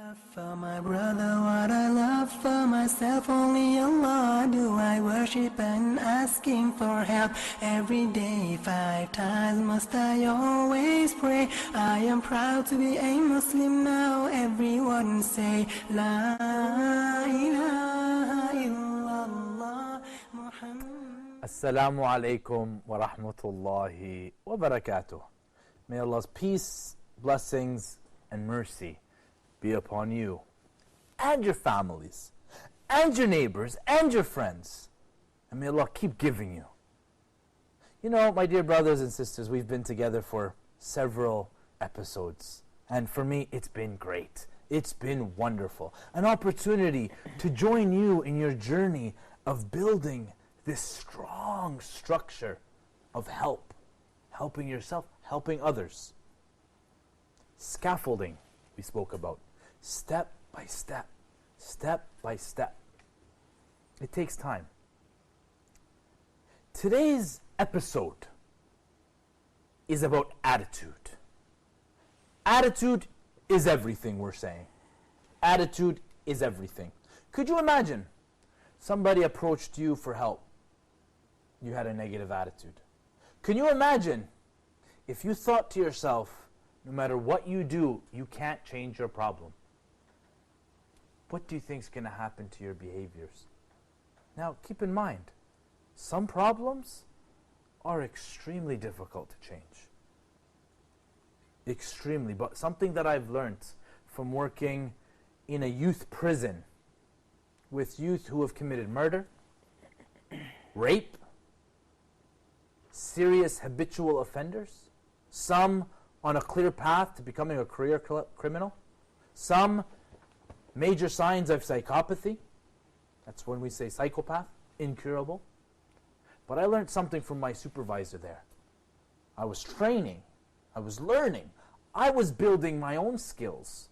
For my brother, what I love for myself, only Allah do I worship and ask Him for help. Every day, 5 times must I always pray. I am proud to be a Muslim now. Everyone say, La ilaha illallah Muhammad. Assalamu alaikum wa rahmatullahi wa barakatuh. May Allah's peace, blessings, and mercy be upon you and your families and your neighbors and your friends, and may Allah keep giving you. You know, my dear brothers and sisters, we've been together for several episodes, and for me it's been great. It's been wonderful. An opportunity to join you in your journey of building this strong structure of help, helping yourself, helping others. Scaffolding we spoke about. Step by step, step by step. It takes time. Today's episode is about attitude. Attitude is everything, we're saying. Attitude is everything. Could you imagine somebody approached you for help? You had a negative attitude. Can you imagine if you thought to yourself, no matter what you do, you can't change your problem? What do you think is going to happen to your behaviors? Now, keep in mind, some problems are extremely difficult to change. Extremely. But something that I've learned from working in a youth prison with youth who have committed murder, rape, serious habitual offenders, some on a clear path to becoming a career criminal, some major signs of psychopathy. That's when we say psychopath, incurable. But I learned something from my supervisor there. I was training, I was learning, I was building my own skills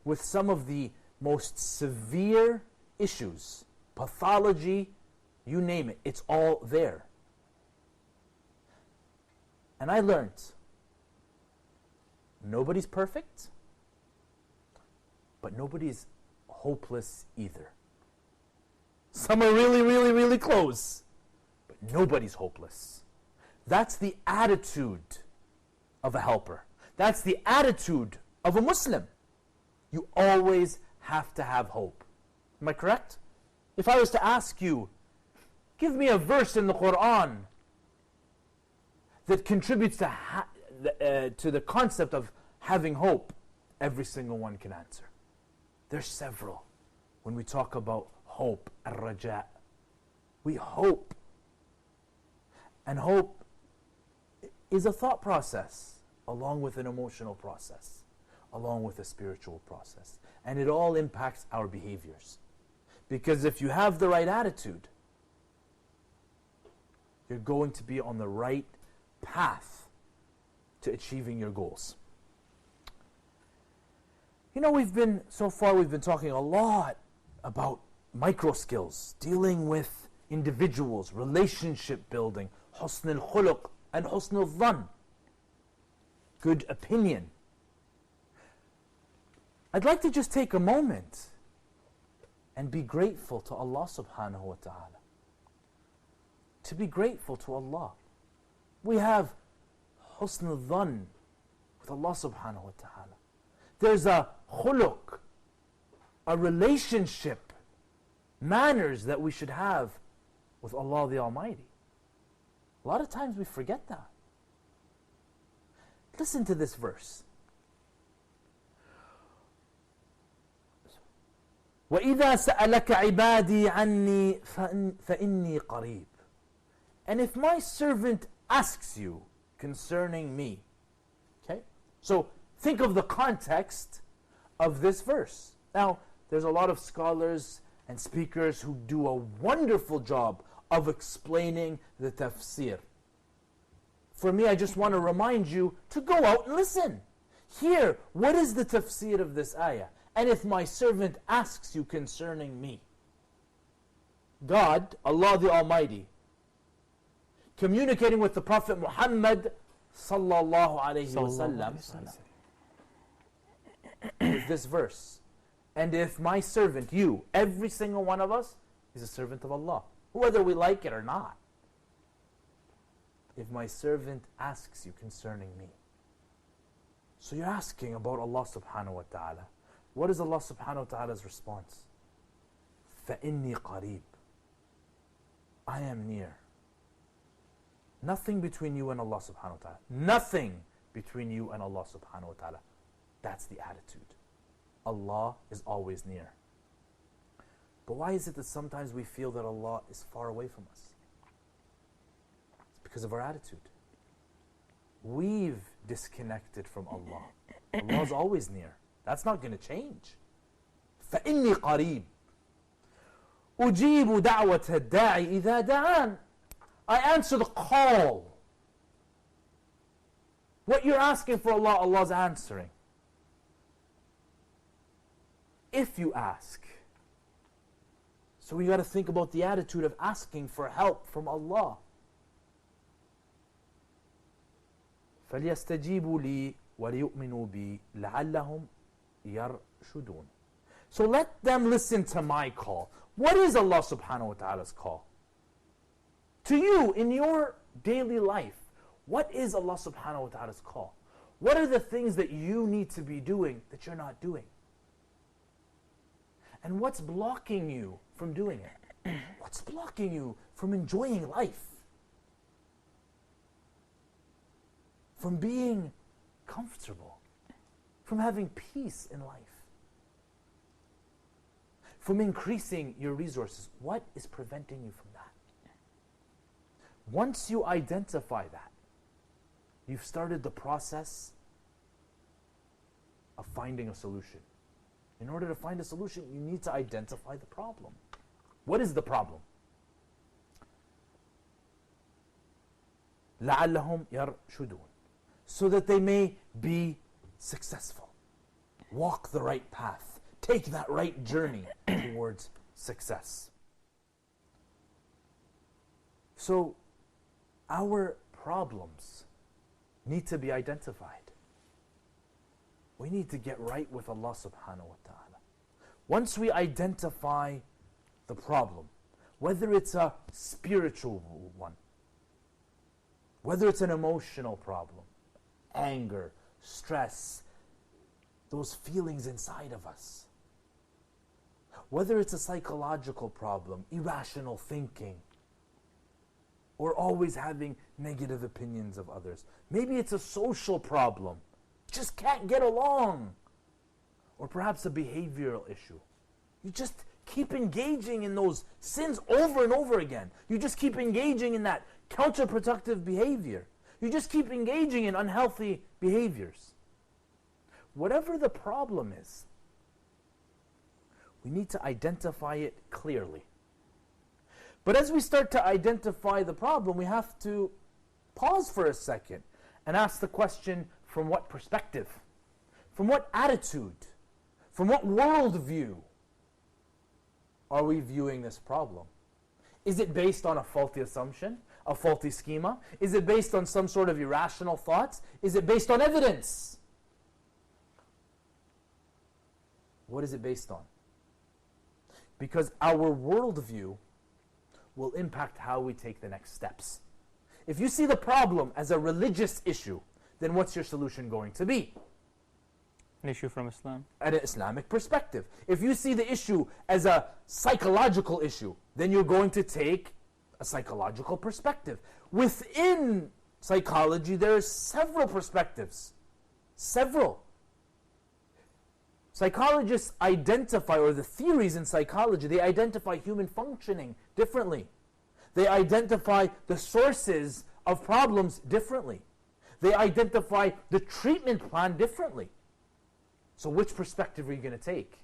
with some of the most severe issues, pathology, you name it, it's all there. And I learned nobody's perfect, but nobody's hopeless either. Some are really, really, really close, but nobody's hopeless. That's the attitude of a helper. That's the attitude of a Muslim. You always have to have hope. Am I correct? If I was to ask you, give me a verse in the Quran that contributes to the concept of having hope, every single one can answer. There's several. When we talk about hope, ar-raja, we hope. And hope is a thought process, along with an emotional process, along with a spiritual process. And it all impacts our behaviors. Because if you have the right attitude, you're going to be on the right path to achieving your goals. You know, we've been talking a lot about micro skills, dealing with individuals, relationship building, husn al-khuluq and husn al-dhan, good opinion. I'd like to just take a moment and be grateful to Allah subhanahu wa ta'ala. To be grateful to Allah. We have husn al-dhan with Allah subhanahu wa ta'ala. There's a khuluq, a relationship, manners that we should have with Allah the Almighty. A lot of times we forget that. Listen to this verse. وَإِذَا سَأَلَكَ عِبَادِي عَنِّي فَإِنِّي قَرِيبٌ. And if my servant asks you concerning me, okay? So think of the context of this verse. Now, there's a lot of scholars and speakers who do a wonderful job of explaining the tafsir. For me, I just want to remind you to go out and listen. Hear, what is the tafsir of this ayah? And if my servant asks you concerning me, God, Allah the Almighty, communicating with the Prophet Muhammad sallallahu alayhi wa sallam with this verse. And if my servant, you, every single one of us, is a servant of Allah, whether we like it or not. If my servant asks you concerning me, so you're asking about Allah subhanahu wa ta'ala. What is Allah subhanahu wa ta'ala's response? فَإِنِّي قَرِيب. I am near. Nothing between you and Allah subhanahu wa ta'ala. Nothing between you and Allah subhanahu wa ta'ala. That's the attitude. Allah is always near. But why is it that sometimes we feel that Allah is far away from us? It's because of our attitude. We've disconnected from Allah. Allah is always near. That's not going to change. فَإِنِّي قَرِيب أُجِيبُ دَعْوَةَ الدَّاعِ إِذَا دَعَانِ. I answer the call. What you're asking for Allah, Allah's answering. If you ask. So we got to think about the attitude of asking for help from Allah. فَلْيَسْتَجِيبُوا لِي وَلْيُؤْمِنُوا بِي لَعَلَّهُمْ يَرْشُدُونَ. So let them listen to my call. What is Allah subhanahu wa ta'ala's call? To you, in your daily life, what is Allah subhanahu wa ta'ala's call? What are the things that you need to be doing that you're not doing? And what's blocking you from doing it? What's blocking you from enjoying life? From being comfortable? From having peace in life? From increasing your resources? What is preventing you from that? Once you identify that, you've started the process of finding a solution. In order to find a solution, you need to identify the problem. What is the problem? لَعَلَّهُمْ يَرْشُدُونَ. So that they may be successful. Walk the right path. Take that right journey towards success. So, our problems need to be identified. We need to get right with Allah subhanahu wa ta'ala. Once we identify the problem, whether it's a spiritual one, whether it's an emotional problem, anger, stress, those feelings inside of us, whether it's a psychological problem, irrational thinking, or always having negative opinions of others. Maybe it's a social problem. Just can't get along. Or perhaps a behavioral issue. You just keep engaging in those sins over and over again. You just keep engaging in that counterproductive behavior. You just keep engaging in unhealthy behaviors. Whatever the problem is, we need to identify it clearly. But as we start to identify the problem, we have to pause for a second and ask the question, from what perspective? From what attitude? From what worldview are we viewing this problem? Is it based on a faulty assumption? A faulty schema? Is it based on some sort of irrational thoughts? Is it based on evidence? What is it based on? Because our worldview will impact how we take the next steps. If you see the problem as a religious issue, then what's your solution going to be? An issue from Islam. At an Islamic perspective. If you see the issue as a psychological issue, then you're going to take a psychological perspective. Within psychology, there are several perspectives. Several. Psychologists identify, or the theories in psychology, they identify human functioning differently. They identify the sources of problems differently. They identify the treatment plan differently. So which perspective are you going to take?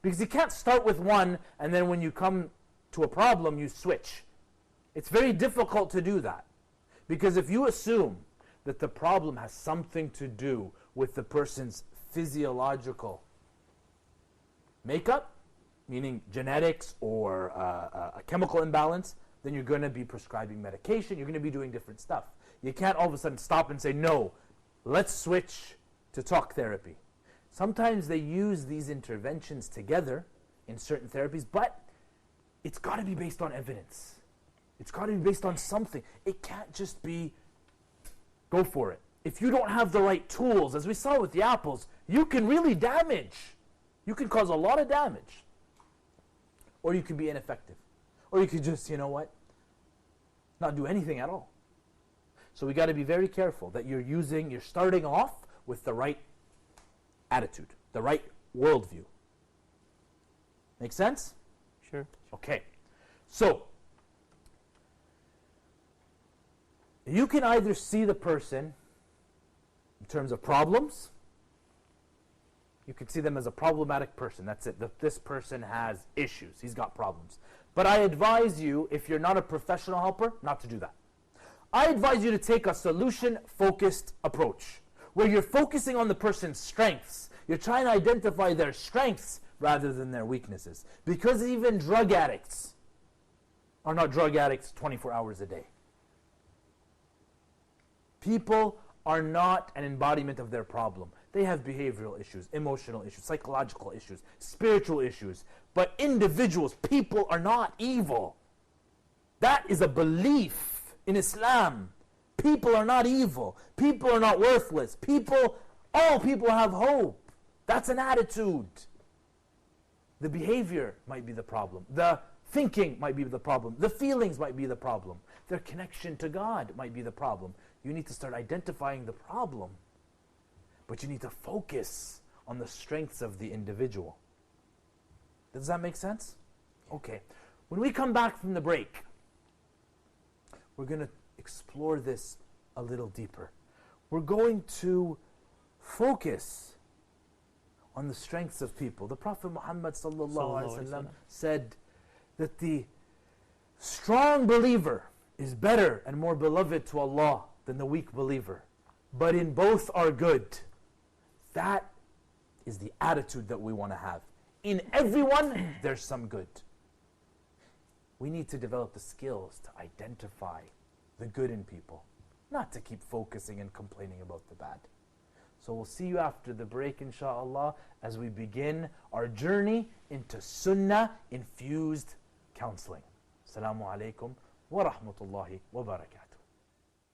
Because you can't start with one and then when you come to a problem, you switch. It's very difficult to do that. Because if you assume that the problem has something to do with the person's physiological makeup, meaning genetics or a chemical imbalance, then you're going to be prescribing medication, you're going to be doing different stuff. You can't all of a sudden stop and say, no, let's switch to talk therapy. Sometimes they use these interventions together in certain therapies, but it's got to be based on evidence. It's got to be based on something. It can't just be, go for it. If you don't have the right tools, as we saw with the apples, you can really damage. You can cause a lot of damage. Or you can be ineffective. Or you could just, you know what, not do anything at all. So we got to be very careful that you're starting off with the right attitude, the right worldview. Make sense? Sure. Okay. So, you can either see the person in terms of problems. You can see them as a problematic person. That's it. This person has issues. He's got problems. But I advise you, if you're not a professional helper, not to do that. I advise you to take a solution-focused approach, where you're focusing on the person's strengths. You're trying to identify their strengths rather than their weaknesses. Because even drug addicts are not drug addicts 24 hours a day. People are not an embodiment of their problem. They have behavioral issues, emotional issues, psychological issues, spiritual issues. But individuals, people are not evil. That is a belief in Islam. People are not evil. People are not worthless. All people have hope. That's an attitude. The behavior might be the problem. The thinking might be the problem. The feelings might be the problem. Their connection to God might be the problem. You need to start identifying the problem. But you need to focus on the strengths of the individual. Does that make sense? Okay. When we come back from the break, we're going to explore this a little deeper. We're going to focus on the strengths of people. The Prophet Muhammad ﷺ said that the strong believer is better and more beloved to Allah than the weak believer. But in both are good. That is the attitude that we want to have. In everyone, there's some good. We need to develop the skills to identify the good in people, not to keep focusing and complaining about the bad. So we'll see you after the break, inshallah, as we begin our journey into Sunnah-infused counseling. Assalamu alaikum wa rahmatullahi wa barakatuh.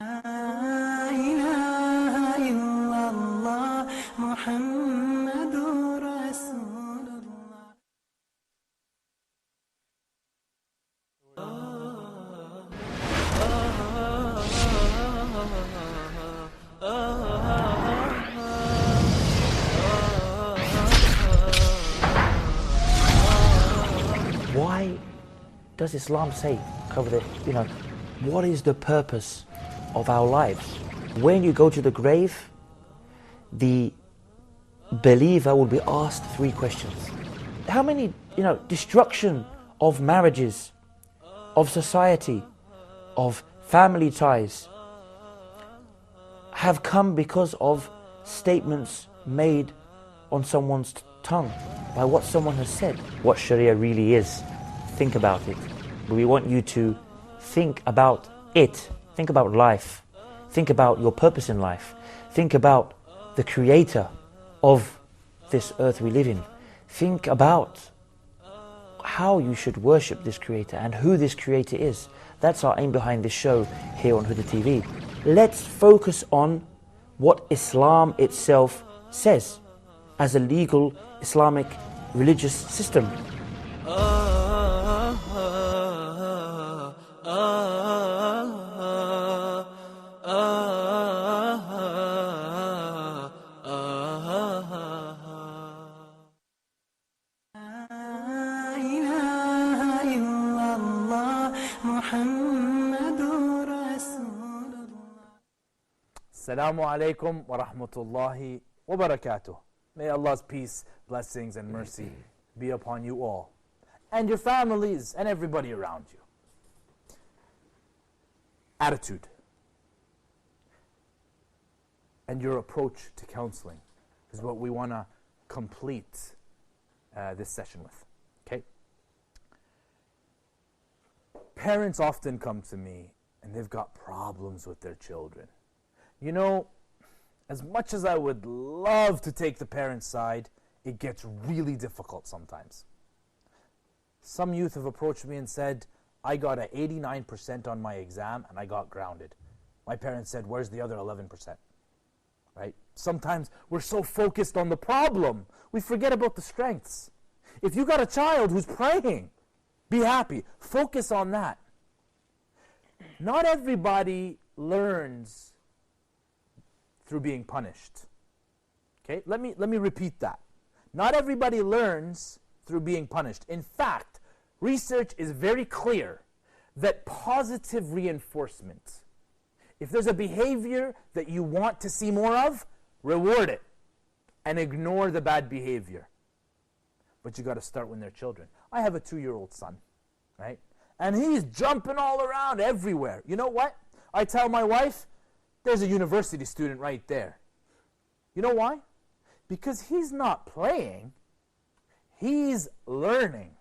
لا إله إلا الله محمد رسول الله. Why does Islam say, cover the, what is the purpose of our lives? When you go to the grave, the believer will be asked 3 questions. How many, destruction of marriages, of society, of family ties have come because of statements made on someone's tongue, by what someone has said. What Sharia really is, think about it. But we want you to think about it. Think about life. Think about your purpose in life. Think about the creator of this earth we live in. Think about how you should worship this creator and who this creator is. That's our aim behind this show here on Huda TV. Let's focus on what Islam itself says as a legal Islamic religious system. Assalamu alaikum wa rahmatullahi wa barakatuh. May Allah's peace, blessings, and mercy be upon you all, and your families, and everybody around you. Attitude and your approach to counseling is what we want to complete this session with. Okay? Parents often come to me and they've got problems with their children. as much as I would love to take the parents' side, it gets really difficult sometimes. Some youth have approached me and said, I got an 89% on my exam and I got grounded. My parents said, where's the other 11%? Right? Sometimes we're so focused on the problem, we forget about the strengths. If you got a child who's praying, be happy. Focus on that. Not everybody learns through being punished. Okay? Let me repeat that. Not everybody learns through being punished. In fact, research is very clear that positive reinforcement, if there's a behavior that you want to see more of, reward it and ignore the bad behavior. But you got to start when they're children. I have a 2-year-old son, right? And he's jumping all around everywhere. You know what? I tell my wife, there's a university student right there. You know why? Because he's not playing, he's learning.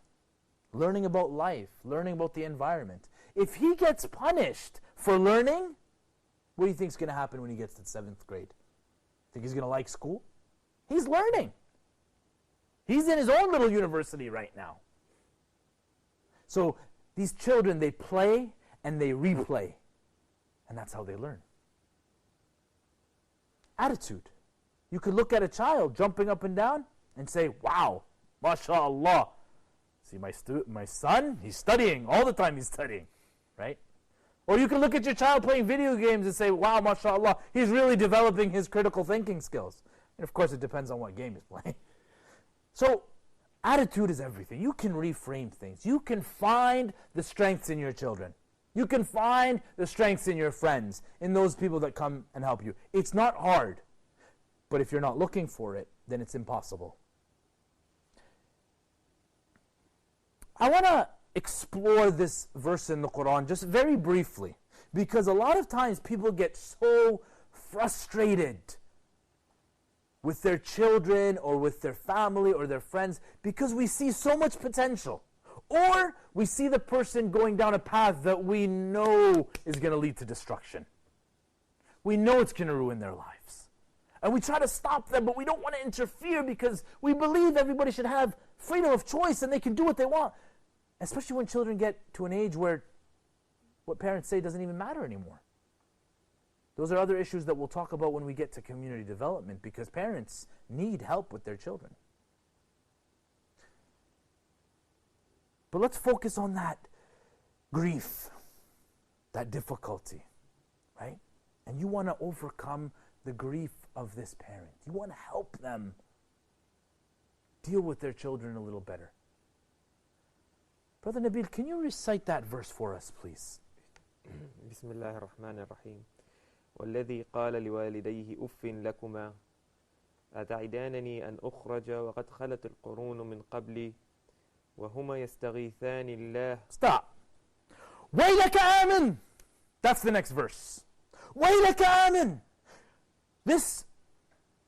Learning about life, learning about the environment. If he gets punished for learning, what do you think is going to happen when he gets to 7th grade? Think he's going to like school? He's learning. He's in his own little university right now. So these children, they play and they replay. And that's how they learn. Attitude. You could look at a child jumping up and down and say, wow, mashallah. See, my son, he's studying. All the time he's studying. Right? Or you can look at your child playing video games and say, wow, mashallah, he's really developing his critical thinking skills. And of course, it depends on what game he's playing. So, attitude is everything. You can reframe things. You can find the strengths in your children. You can find the strengths in your friends, in those people that come and help you. It's not hard. But if you're not looking for it, then it's impossible. I want to explore this verse in the Quran just very briefly, because a lot of times people get so frustrated with their children or with their family or their friends because we see so much potential. Or we see the person going down a path that we know is going to lead to destruction. We know it's going to ruin their lives. And we try to stop them, but we don't want to interfere because we believe everybody should have freedom of choice and they can do what they want. Especially when children get to an age where what parents say doesn't even matter anymore. Those are other issues that we'll talk about when we get to community development, because parents need help with their children. But let's focus on that grief, that difficulty, right? And you want to overcome the grief of this parent. You want to help them deal with their children a little better. Brother Nabil, can you recite that verse for us, please? بسم الله الرحمن الرحيم والذي قال لوالديه أف لكما أتعدانني أن أخرج وقد خلت القرون من قبلي وهما يستغيثان الله. Stop. ويلك آمن. That's the next verse. ويلك آمن. This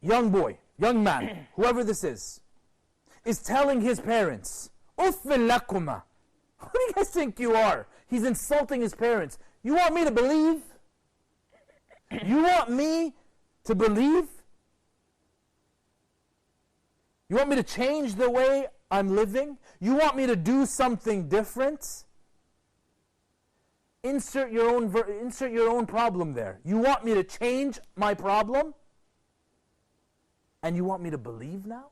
young boy, young man, whoever this is telling his parents, أف لكما. Who do you guys think you are? He's insulting his parents. You want me to believe? You want me to believe? You want me to change the way I'm living? You want me to do something different? Insert your own problem there. You want me to change my problem? And you want me to believe now?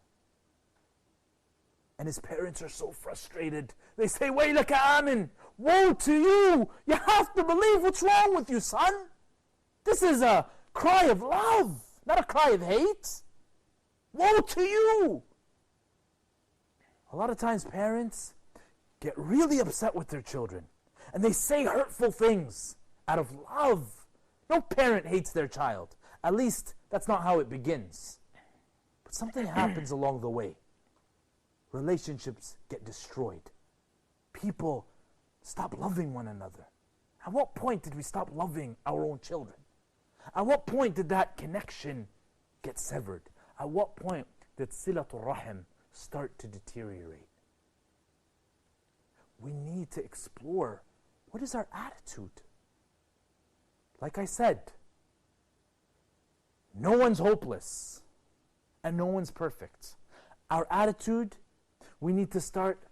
And his parents are so frustrated. They say, وَيْلَكَ آمِن. Woe to you! You have to believe. What's wrong with you, son? This is a cry of love, not a cry of hate. Woe to you! A lot of times parents get really upset with their children. And they say hurtful things out of love. No parent hates their child. At least, that's not how it begins. But something happens along the way. Relationships get destroyed. People stop loving one another. At what point did we stop loving our own children? At what point did that connection get severed? At what point did silatul rahim start to deteriorate? We need to explore, what is our attitude? Like I said, No one's hopeless and no one's perfect. Our attitude, we need to start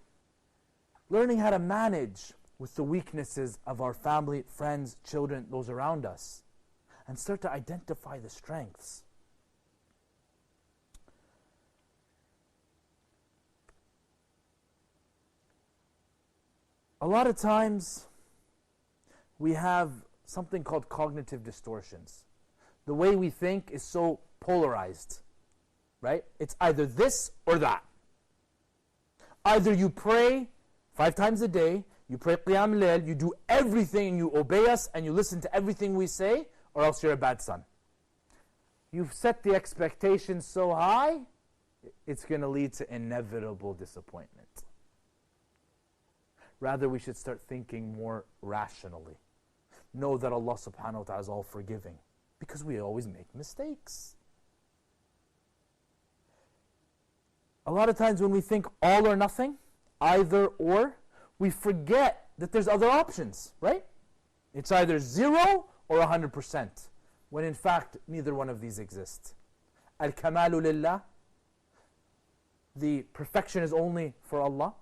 learning how to manage with the weaknesses of our family, friends, children, those around us, and start to identify the strengths. A lot of times we have something called cognitive distortions. The way we think is so polarized, right? It's either this or that. Either you pray 5 times a day, you pray Qiyam Layl, you do everything and you obey us and you listen to everything we say, or else you're a bad son. You've set the expectations so high, it's going to lead to inevitable disappointment. Rather, we should start thinking more rationally. Know that Allah subhanahu wa ta'ala is all forgiving, because we always make mistakes. A lot of times when we think all or nothing, either or, we forget that there's other options, right? It's either 0 or 100%, when in fact neither one of these exists. Al-kamalu lillah, the perfection is only for Allah.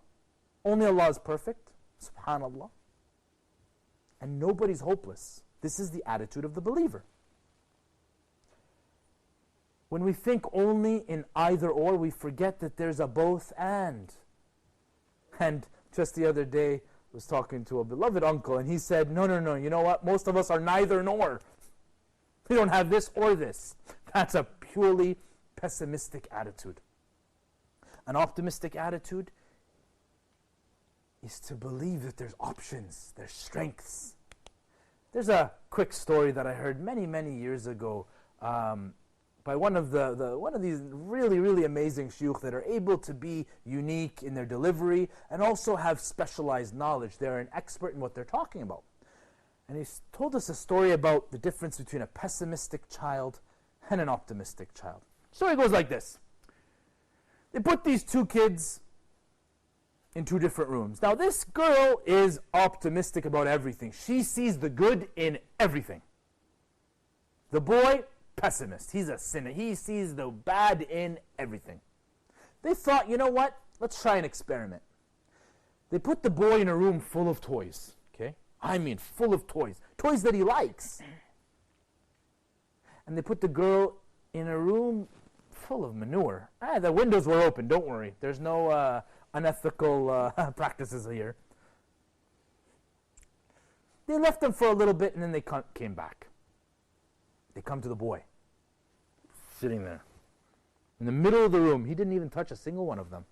Only Allah is perfect, subhanallah. And nobody's hopeless. This is the attitude of the believer. When we think only in either or, we forget that there's a both and. And just the other day, I was talking to a beloved uncle, and he said, no, you know what? Most of us are neither nor. We don't have this or this. That's a purely pessimistic attitude. An optimistic attitude is to believe that there's options, there's strengths. There's a quick story that I heard many years ago by one of these really amazing shuyukh that are able to be unique in their delivery and also have specialized knowledge. They're an expert in what they're talking about. And he told us a story about the difference between a pessimistic child and an optimistic child. The story goes like this. They put these 2 kids in 2 different rooms. Now this girl is optimistic about everything. She sees the good in everything. The boy, pessimist. He's a sinner. He sees the bad in everything. They thought, you know what? Let's try an experiment. They put the boy in a room full of toys. Okay? I mean full of toys. Toys that he likes. And they put the girl in a room full of manure. The windows were open, don't worry. There's no unethical practices here. They left them for a little bit and then they came back. They come to the boy, sitting there, in the middle of the room. He didn't even touch a single one of them.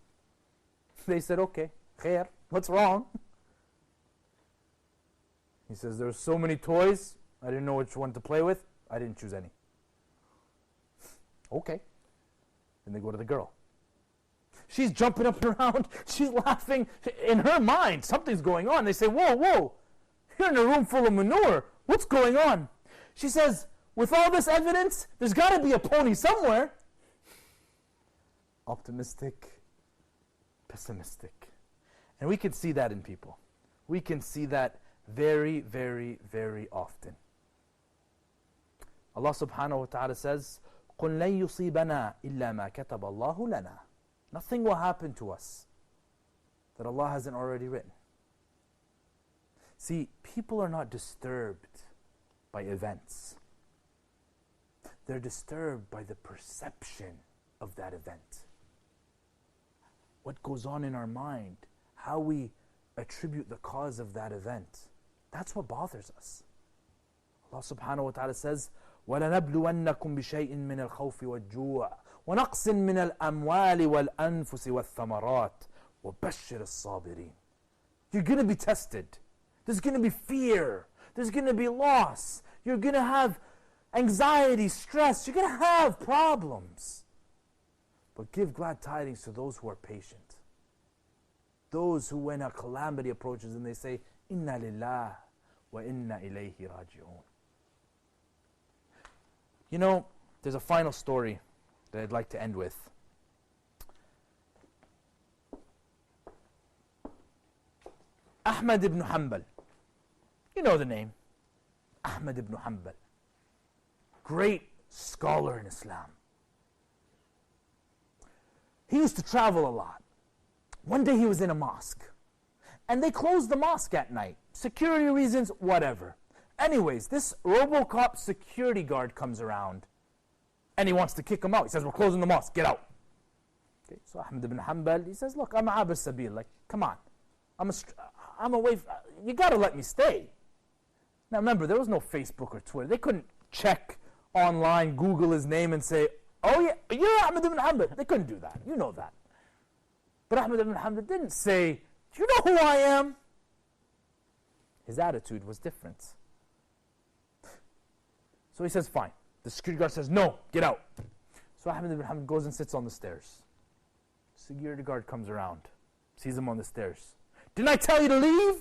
They said, okay, khair, what's wrong? He says, there's so many toys, I didn't know which one to play with, I didn't choose any. Okay. Then they go to the girl. She's jumping up and around, she's laughing. In her mind, something's going on. They say, whoa, you're in a room full of manure. What's going on? She says, with all this evidence, there's got to be a pony somewhere. Optimistic, pessimistic. And we can see that in people. We can see that very often. Allah subhanahu wa ta'ala says, قُلْ لَن يُصِيبَنَا إِلَّا مَا كَتَبَ اللَّهُ لَنَا. Nothing will happen to us that Allah hasn't already written. See, people are not disturbed by events. They're disturbed by the perception of that event. What goes on in our mind, how we attribute the cause of that event. That's what bothers us. Allah subhanahu wa ta'ala says, وَلَنَبْلُوَنَّكُمْ بِشَيْءٍ مِّنَ الْخَوْفِ وَالْجُوعِ وَنَقْصٍ مِّنَ الْأَمْوَالِ وَالْأَنفُسِ وَالثَّمَرَاتِ وَبَشِّرِ الصَّابِرِينَ. You're going to be tested. There's going to be fear. There's going to be loss. You're going to have anxiety, stress. You're going to have problems. But give glad tidings to those who are patient. Those who, when a calamity approaches and they say, Inna lillah wa inna ilayhi raji'un. You know, there's a final story that I'd like to end with. Ahmad ibn Hanbal. You know the name. Ahmad ibn Hanbal. Great scholar in Islam. He used to travel a lot. One day he was in a mosque, and they closed the mosque at night. Security reasons, whatever. Anyways, this RoboCop security guard comes around, and he wants to kick him out. He says, we're closing the mosque, get out. Okay, so Ahmad ibn Hanbal, he says, look, I'm Abir Sabil, like, come on. I'm away, you gotta let me stay. Now remember, there was no Facebook or Twitter. They couldn't check online, Google his name and say, oh yeah, you're Ahmad ibn Hanbal. They couldn't do that, you know that. But Ahmad ibn Hanbal didn't say, do you know who I am? His attitude was different. So he says, fine. The security guard says, no, get out. So Ahmad ibn Hanbal goes and sits on the stairs. Security guard comes around, sees him on the stairs. Didn't I tell you to leave?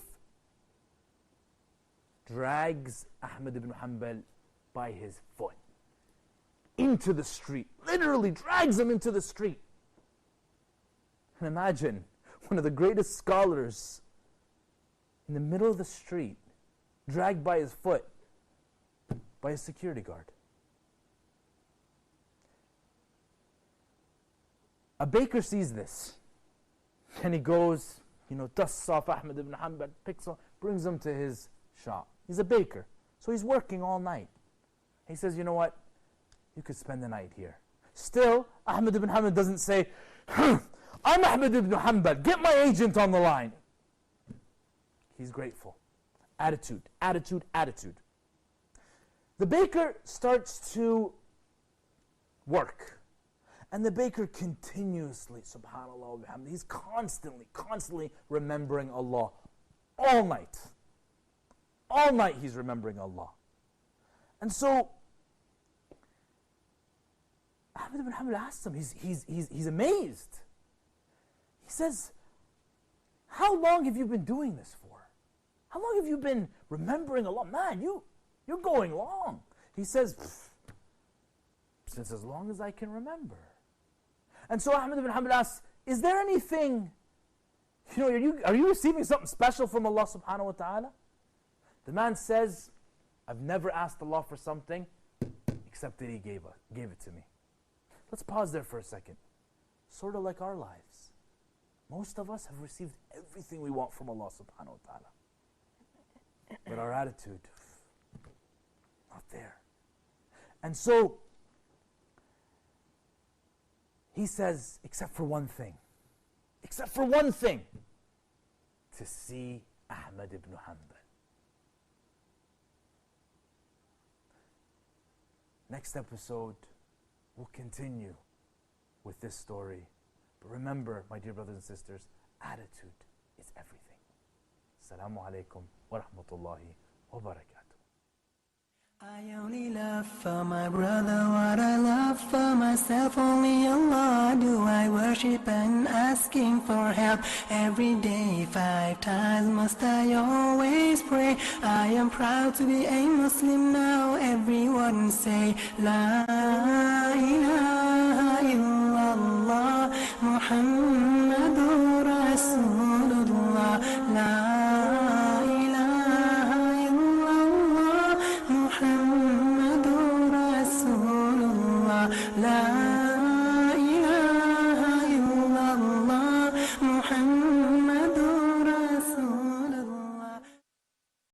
Drags Ahmad ibn Hanbal by his foot into the street. Literally drags him into the street. And imagine one of the greatest scholars in the middle of the street, dragged by his foot by a security guard. A baker sees this, and he goes, dusts off Ahmad ibn Hanbal, picks him, brings him to his shop. He's a baker, so he's working all night. He says, you know what? You could spend the night here. Still, Ahmad ibn Hanbal doesn't say, I'm Ahmad ibn Hanbal, get my agent on the line. He's grateful. Attitude, attitude, attitude. The baker starts to work. And the baker continuously, subhanAllah, he's constantly remembering Allah. All night. All night he's remembering Allah. And so, Ahmad ibn Hanbal asks him, he's amazed. He says, how long have you been doing this for? How long have you been remembering Allah? Man, you're going long. He says, since as long as I can remember. And so Ahmad ibn Hanbal asks, is there anything, are you receiving something special from Allah subhanahu wa ta'ala? The man says, I've never asked Allah for something except that He gave it to me. Let's pause there for a second. Sort of like our lives. Most of us have received everything we want from Allah subhanahu wa ta'ala. But our attitude, not there. And so, he says, except for one thing. Except for one thing. To see Ahmad ibn Hanbal. Next episode, we'll continue with this story. But remember, my dear brothers and sisters, attitude is everything. Assalamu alaikum wa rahmatullahi wa barakatuh. I only love for my brother what I love for myself. Only Allah do I worship and ask Him for help. Every day 5 times must I always pray. I am proud to be a Muslim now. Everyone say La ilaha